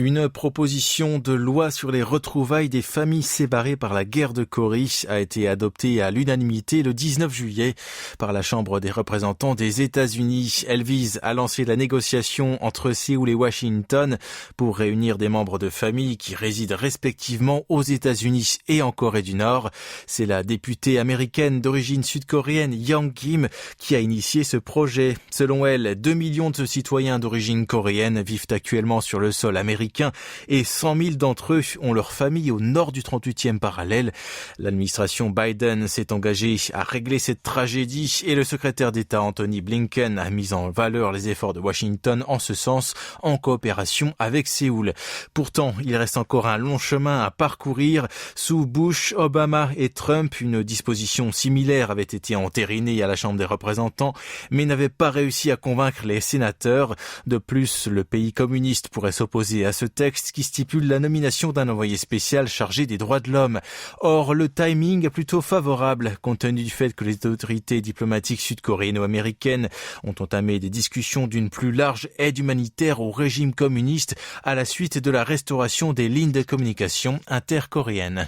Une proposition de loi sur les retrouvailles des familles séparées par la guerre de Corée a été adoptée à l'unanimité le 19 juillet par la Chambre des représentants des États-Unis. Elle vise à lancer la négociation entre Séoul et Washington pour réunir des membres de familles qui résident respectivement aux États-Unis et en Corée du Nord. C'est la députée américaine d'origine sud-coréenne Young Kim qui a initié ce projet. Selon elle, 2 millions de citoyens d'origine coréenne vivent actuellement sur le sol américain et 100 000 d'entre eux ont leur famille au nord du 38e parallèle. L'administration Biden s'est engagée à régler cette tragédie et le secrétaire d'État Anthony Blinken a mis en valeur les efforts de Washington en ce sens, en coopération avec Séoul. Pourtant, il reste encore un long chemin à parcourir. Sous Bush, Obama et Trump, une disposition similaire avait été entérinée à la Chambre des représentants, mais n'avait pas réussi à convaincre les sénateurs. De plus, le pays communiste pourrait s'opposer à ce texte qui stipule la nomination d'un envoyé spécial chargé des droits de l'homme. Or, le timing est plutôt favorable, compte tenu du fait que les autorités diplomatiques sud-coréennes ou américaines ont entamé des discussions d'une plus large aide humanitaire au régime communiste à la suite de la restauration des lignes de communication intercoréennes.